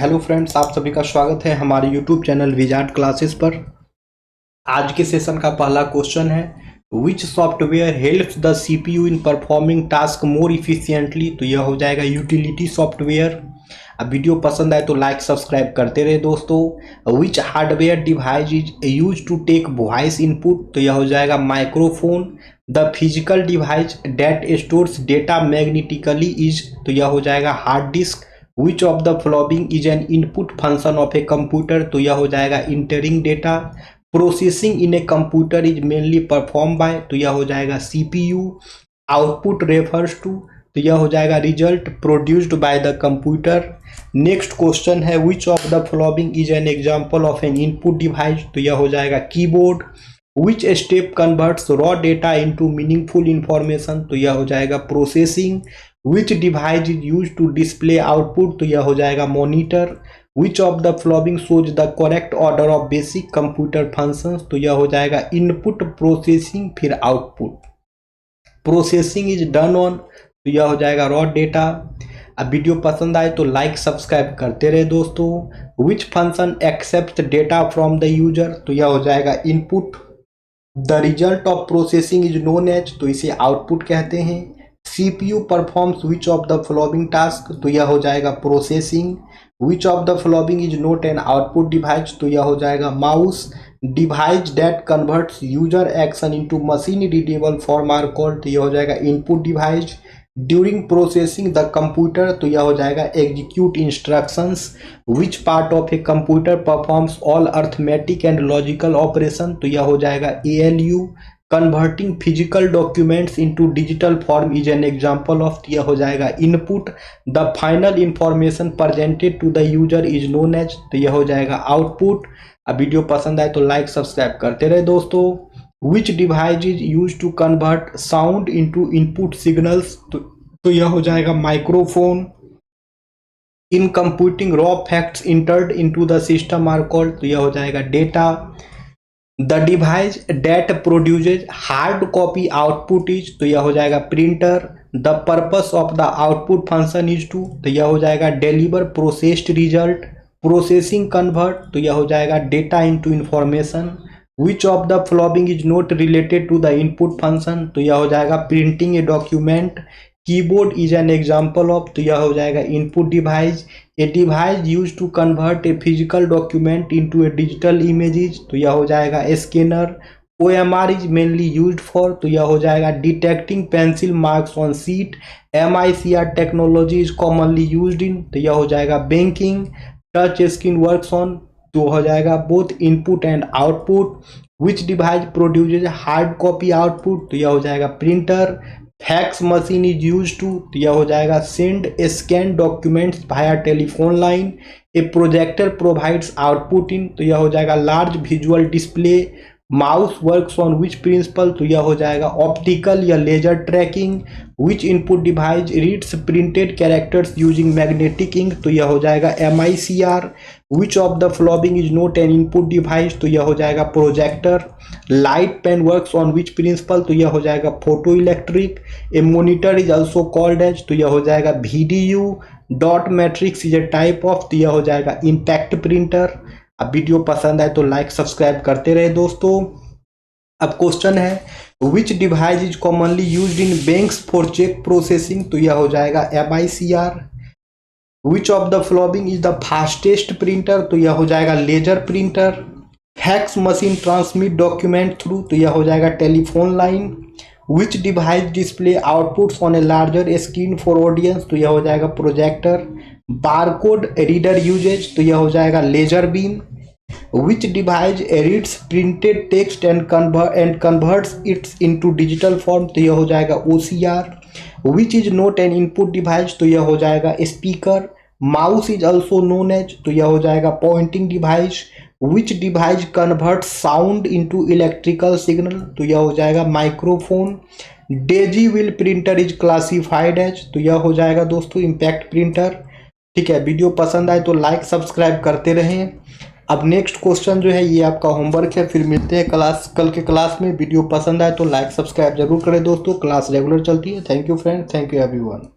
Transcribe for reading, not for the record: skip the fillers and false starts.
Hello friends, आप सभी का स्वागत है हमारे यूट्यूब चैनल विजार्ड क्लासेस पर। आज के सेशन का पहला क्वेश्चन है, विच software helps the CPU in performing task more efficiently. तो यह हो जाएगा यूटिलिटी सॉफ्टवेयर। अब वीडियो पसंद आए तो लाइक सब्सक्राइब करते रहे दोस्तों। Which hardware device is use to take voice input. तो यह हो जाएगा microphone. The physical device that stores data magnetically is. तो यह हो जाएगा hard disk. Which of the following is an input function of a computer. तो यह हो जाएगा entering data. Processing in a computer is mainly perform by. तो यह हो जाएगा सीपीयू। Output refers to. तो यह हो जाएगा result produced by the computer. Next question है, which of the following is an example of an input device. तो यह हो जाएगा keyboard. Which step converts raw data into meaningful information. तो यह हो जाएगा processing. Which device is use to display output. तो यह हो जाएगा monitor. Which of the following shows the correct order of basic computer functions. तो यह हो जाएगा इनपुट प्रोसेसिंग फिर output. Processing is done on. तो यह हो जाएगा रॉ डेटा। अब वीडियो पसंद आए तो लाइक सब्सक्राइब करते रहे दोस्तों। Which function accept data from the user. तो यह हो जाएगा input. The result of processing is known as. तो इसे आउटपुट कहते हैं। CPU performs which of the following task. तो यह हो जाएगा processing. Which of the following is not an output device. तो यह हो जाएगा mouse. Device that converts user action into machine readable form are called. तो यह हो जाएगा input device. During processing the computer. तो यह हो जाएगा execute instructions. Which part of a computer performs all arithmetic and logical operation. तो यह हो जाएगा ALU. Converting physical documents into digital form is an example of. यह हो जाएगा input. The final information presented to the user is known as. तो यह हो जाएगा आउटपुट। अब वीडियो पसंद आए तो लाइक सब्सक्राइब करते रहे दोस्तों। Which device is use to convert sound into input signals. तो यह हो जाएगा microphone. In computing raw facts entered into the system are called. तो यह हो जाएगा data. The device that produces hard copy output is. तो यह हो जाएगा printer. The purpose of the output function is to. तो यह हो जाएगा deliver processed result. Processing convert. तो यह हो जाएगा data into information. Which of the following is not related to the input function. तो यह हो जाएगा printing a document. Keyboard is an example of. तो यह हो जाएगा input device. A device use to convert a physical document into a digital images. तो यह हो जाएगा scanner. OMR is mainly used for. तो यह हो जाएगा detecting pencil marks on sheet. MICR technology is commonly used in. तो यह हो जाएगा banking. Touch screen works on. तो हो जाएगा both input and output. Which device produces hard copy output. तो यह हो जाएगा printer. Fax machine is use to. तो यह हो जाएगा send scan documents via telephone line. A projector provides output in. तो यह हो जाएगा large visual display. Mouse works on which principle. तो यह हो जाएगा ऑप्टिकल या laser tracking. Which input device reads printed characters using magnetic ink. तो यह हो जाएगा MICR। Which of the following is not an input device. तो यह हो जाएगा projector. Light pen works on which principle. तो यह हो जाएगा photo electric. A monitor is also called as. तो यह हो जाएगा VDU। Dot matrix is a type of. तो यह हो जाएगा इम्पैक्ट प्रिंटर। अब वीडियो पसंद आए तो लाइक सब्सक्राइब करते रहे दोस्तों। अब क्वेश्चन है, which device is commonly used in banks for cheque processing. तो यह हो जाएगा MICR। Which of the following is the fastest printer. तो यह हो जाएगा laser printer. Fax machine transmit document through. तो यह हो जाएगा telephone line. Which device display outputs on a larger screen for audience. तो यह हो जाएगा प्रोजेक्टर। Barcode reader usage. तो यह हो जाएगा laser beam. Which device reads printed text and converts its into digital form. तो यह हो जाएगा OCR। Which is not an input device. तो यह हो जाएगा speaker. Mouse is also known as. तो यह हो जाएगा pointing device. Which device convert sound into electrical signal. तो यह हो जाएगा microphone. Daisy wheel printer is classified as. तो यह हो जाएगा दोस्तों इम्पैक्ट प्रिंटर। ठीक है, वीडियो पसंद आए तो लाइक सब्सक्राइब करते रहें। अब नेक्स्ट क्वेश्चन जो है ये आपका होमवर्क है, फिर मिलते हैं कल के क्लास में। वीडियो पसंद आए तो लाइक सब्सक्राइब जरूर करें दोस्तों। क्लास रेगुलर चलती है। Thank you friend, thank you everyone.